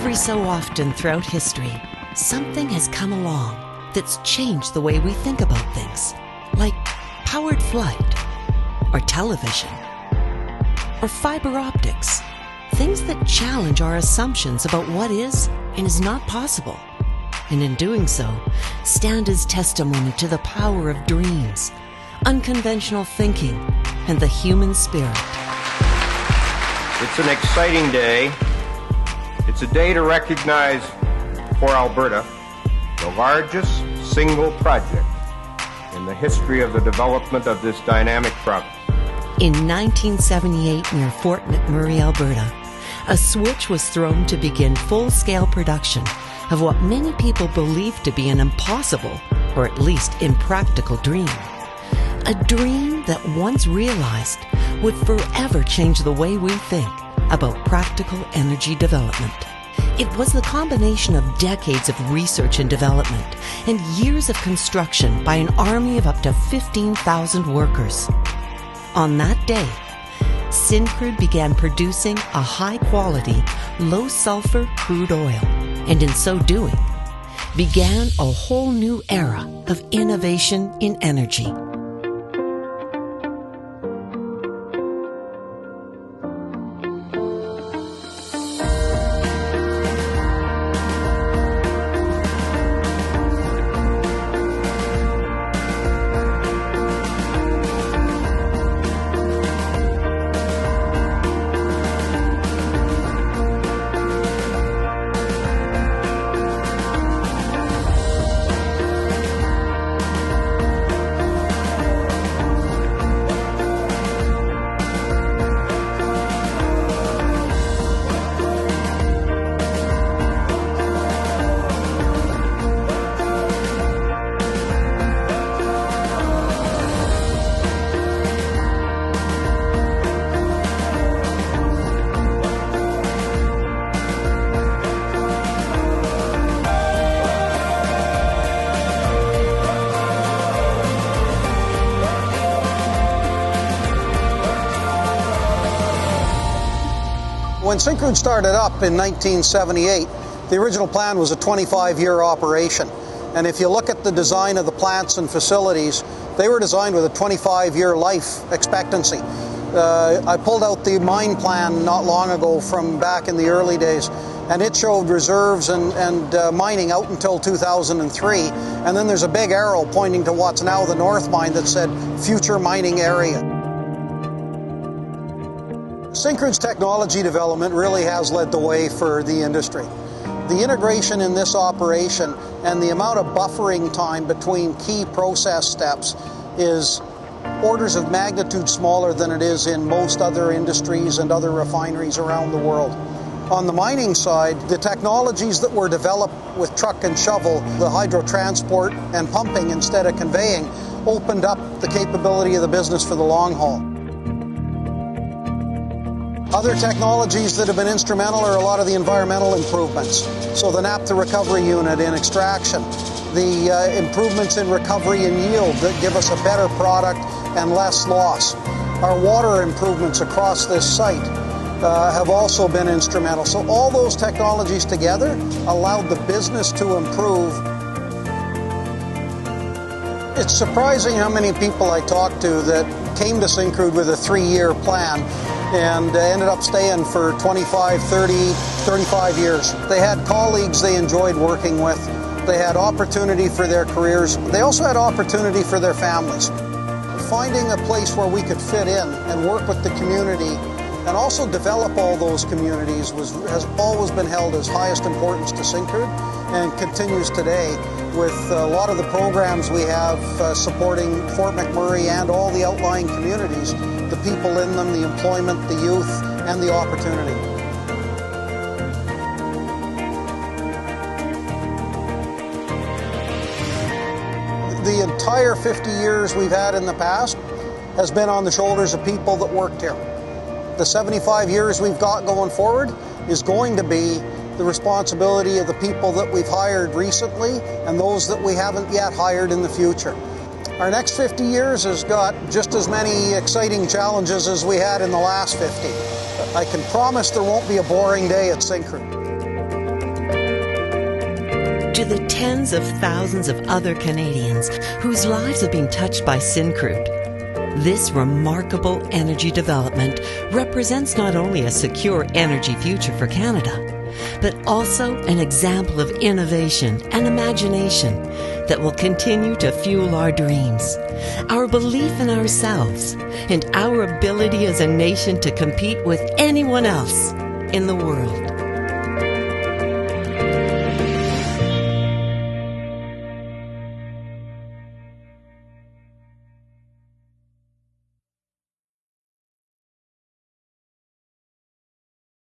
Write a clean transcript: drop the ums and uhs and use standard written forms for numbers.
Every so often throughout history, something has come along that's changed the way we think about things, like powered flight, or television, or fiber optics, things that challenge our assumptions about what is and is not possible, and in doing so, stand as testimony to the power of dreams, unconventional thinking, and the human spirit. It's an exciting day. It's a day to recognize for Alberta the largest single project in the history of the development of this dynamic province. In 1978, near Fort McMurray, Alberta, a switch was thrown to begin full-scale production of what many people believed to be an impossible, or at least impractical dream. A dream that once realized would forever change the way we think about practical energy development. It was the combination of decades of research and development and years of construction by an army of up to 15,000 workers. On that day, Syncrude began producing a high-quality, low-sulfur crude oil, and in so doing, began a whole new era of innovation in energy. When Syncrude started up in 1978, the original plan was a 25-year operation. And if you look at the design of the plants and facilities, they were designed with a 25-year life expectancy. I pulled out the mine plan not long ago from back in the early days, and it showed reserves and mining out until 2003. And then there's a big arrow pointing to what's now the North Mine that said future mining area. Syncrude's technology development really has led the way for the industry. The integration in this operation and the amount of buffering time between key process steps is orders of magnitude smaller than it is in most other industries and other refineries around the world. On the mining side, the technologies that were developed with truck and shovel, the hydro transport and pumping instead of conveying, opened up the capability of the business for the long haul. Other technologies that have been instrumental are a lot of the environmental improvements. So the naphtha recovery unit in extraction, the improvements in recovery and yield that give us a better product and less loss. Our water improvements across this site have also been instrumental. So all those technologies together allowed the business to improve. It's surprising how many people I talk to that came to Syncrude with a 3-year plan and ended up staying for 25, 30, 35 years. They had colleagues they enjoyed working with. They had opportunity for their careers. They also had opportunity for their families. Finding a place where we could fit in and work with the community and also develop all those communities has always been held as highest importance to Syncrude and continues today with a lot of the programs we have supporting Fort McMurray and all the outlying communities, the people in them, the employment, the youth, and the opportunity. The entire 50 years we've had in the past has been on the shoulders of people that worked here. The 75 years we've got going forward is going to be the responsibility of the people that we've hired recently and those that we haven't yet hired in the future. Our next 50 years has got just as many exciting challenges as we had in the last 50. I can promise there won't be a boring day at Syncrude. to the tens of thousands of other Canadians whose lives have been touched by Syncrude. This remarkable energy development represents not only a secure energy future for Canada, but also an example of innovation and imagination that will continue to fuel our dreams, our belief in ourselves, and our ability as a nation to compete with anyone else in the world.